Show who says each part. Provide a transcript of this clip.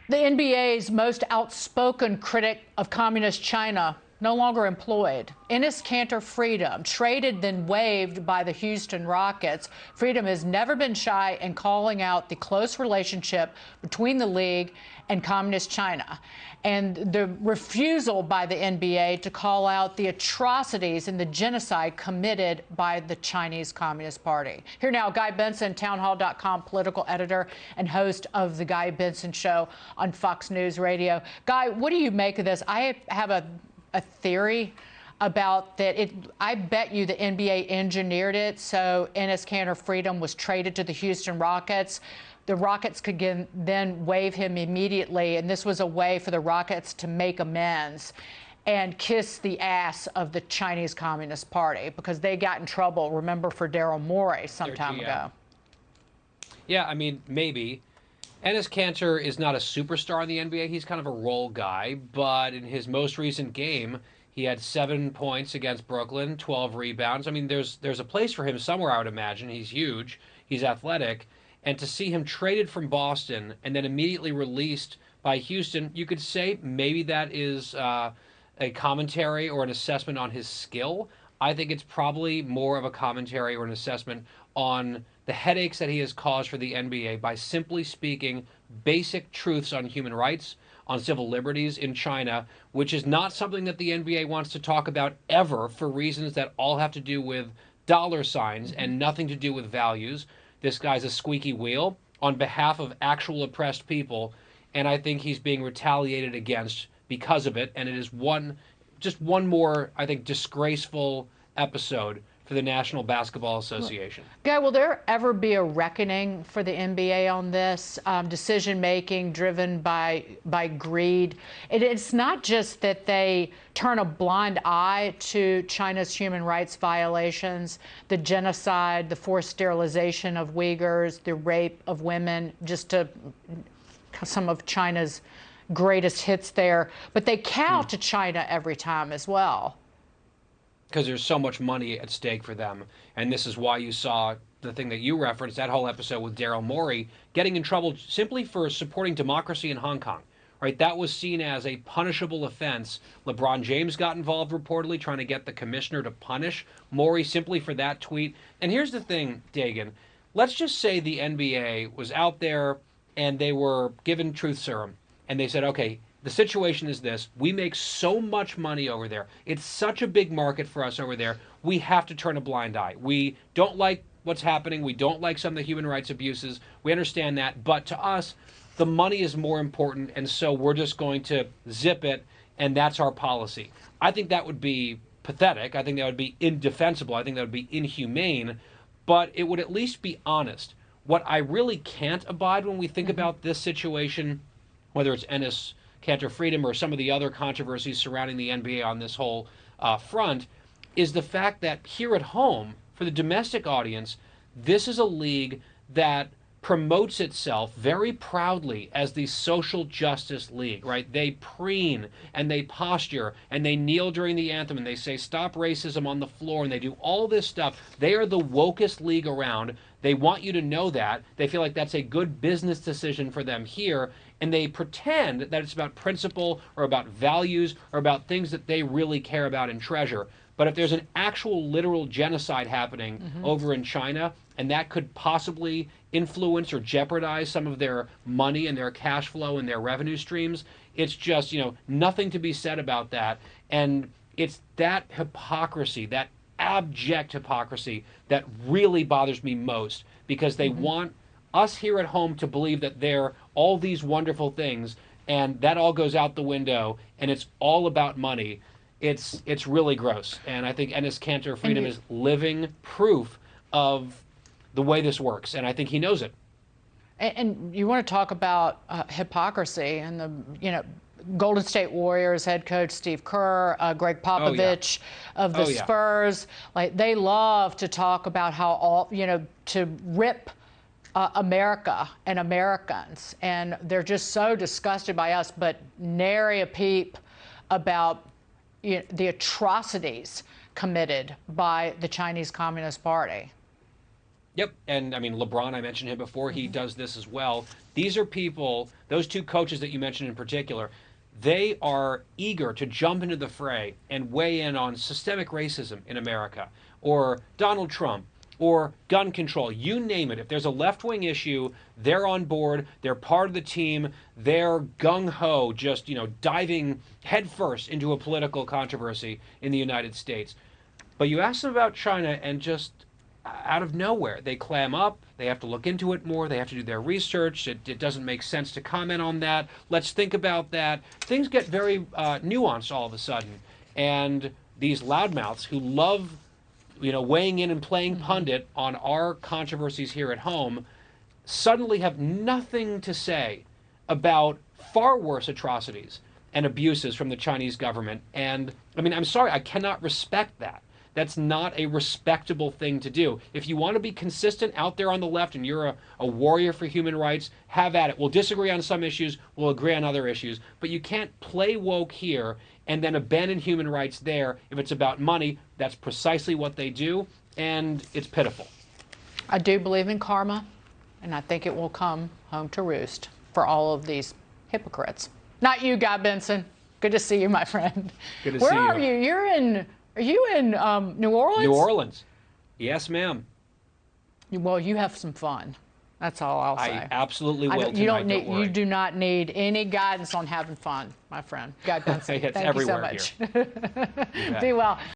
Speaker 1: The NBA's most outspoken critic of communist China no longer employed. Enes Kanter Freedom, traded then waived by the Houston Rockets. Freedom has never been shy in calling out the close relationship between the league and communist China, and the refusal by the NBA to call out the atrocities and the genocide committed by the Chinese Communist Party. Here now, Guy Benson, townhall.com political editor and host of the Guy Benson Show on Fox News Radio. Guy, what do you make of this? I have a theory about that. I bet you the NBA engineered it so Enes Kanter Freedom was traded to the Houston Rockets. The Rockets could then waive him immediately, and this was a way for the Rockets to make amends and kiss the ass of the Chinese Communist Party, because they got in trouble, remember, for Daryl Morey some time ago.
Speaker 2: Yeah, I mean, maybe. Enes Kanter is not a superstar in the NBA. He's kind of a role guy, but in his most recent game, he had 7 points against Brooklyn, 12 rebounds. I mean, there's a place for him somewhere, I would imagine. He's huge. He's athletic. And to see him traded from Boston and then immediately released by Houston, you could say maybe that is a commentary or an assessment on his skill. I think it's probably more of a commentary or an assessment on the headaches that he has caused for the NBA by simply speaking basic truths on human rights, on civil liberties in China, which is not something that the NBA wants to talk about ever, for reasons that all have to do with dollar signs and nothing to do with values. This guy's a squeaky wheel on behalf of actual oppressed people, and I think he's being retaliated against because of it. And it is just one more, I think, disgraceful episode for the National Basketball Association.
Speaker 1: Guy, will there ever be a reckoning for the NBA on this? Decision-making driven by greed. It's not just that they turn a blind eye to China's human rights violations, the genocide, the forced sterilization of Uyghurs, the rape of women, just to some of China's greatest hits there. But they cow to China every time as well,
Speaker 2: because there's so much money at stake for them. And this is why you saw the thing that you referenced, that whole episode with Daryl Morey getting in trouble simply for supporting democracy in Hong Kong. Right? That was seen as a punishable offense. LeBron James got involved reportedly, trying to get the commissioner to punish Morey simply for that tweet. And here's the thing, Dagan. Let's just say the NBA was out there and they were given truth serum. And they said, okay, the situation is this. We make so much money over there. It's such a big market for us over there. We have to turn a blind eye. We don't like what's happening. We don't like some of the human rights abuses. We understand that. But to us, the money is more important. And so we're just going to zip it. And that's our policy. I think that would be pathetic. I think that would be indefensible. I think that would be inhumane. But it would at least be honest. What I really can't abide when we think about this situation, whether it's Enes Kanter Freedom or some of the other controversies surrounding the NBA on this whole front, is the fact that here at home, for the domestic audience, this is a league that promotes itself very proudly as the social justice league, right? They preen and they posture and they kneel during the anthem and they say stop racism on the floor and they do all this stuff. They are the wokest league around. They want you to know that. They feel like that's a good business decision for them here, and they pretend that it's about principle or about values or about things that they really care about and treasure. But if there's an actual literal genocide happening over in China, and that could possibly influence or jeopardize some of their money and their cash flow and their revenue streams, it's just, nothing to be said about that. And it's that hypocrisy, that abject hypocrisy, that really bothers me most, because they want us here at home to believe that they're all these wonderful things, and that all goes out the window, and it's all about money. It's really gross. And I think Enes Kanter Freedom is living proof of the way this works, and I think he knows it.
Speaker 1: And you want to talk about hypocrisy and the, Golden State Warriors head coach Steve Kerr, Greg Popovich of the Spurs, like they love to talk about how to rip America and Americans, and they're just so disgusted by us, but nary a peep about the atrocities committed by the Chinese Communist Party.
Speaker 2: Yep, and I mean LeBron, I mentioned him before, he does this as well. These are people, those two coaches that you mentioned in particular, they are eager to jump into the fray and weigh in on systemic racism in America, or Donald Trump, or gun control, you name it. If there's a left-wing issue, they're on board, they're part of the team, they're gung-ho, just, diving headfirst into a political controversy in the United States. But you ask them about China and just out of nowhere, they clam up, they have to look into it more, they have to do their research, it doesn't make sense to comment on that, let's think about that. Things get very nuanced all of a sudden. And these loudmouths who love weighing in and playing pundit on our controversies here at home suddenly have nothing to say about far worse atrocities and abuses from the Chinese government. And I mean, I'm sorry, I cannot respect that. That's not a respectable thing to do. If you want to be consistent out there on the left and you're a warrior for human rights, have at it. We'll disagree on some issues, we'll agree on other issues, but you can't play woke here and then abandon human rights there. If it's about money, that's precisely what they do, and it's pitiful.
Speaker 1: I do believe in karma, and I think it will come home to roost for all of these hypocrites. Not you, Guy Benson. Good to see you, my friend.
Speaker 2: Good to see you.
Speaker 1: Where are you? Are you in New Orleans?
Speaker 2: New Orleans. Yes, ma'am.
Speaker 1: Well, you have some fun. That's all I'll say.
Speaker 2: I absolutely will tonight, don't worry.
Speaker 1: You do not need any guidance on having fun, my friend. Guy Benson.
Speaker 2: It's
Speaker 1: Thank you so
Speaker 2: everywhere
Speaker 1: much.
Speaker 2: here.
Speaker 1: Be well.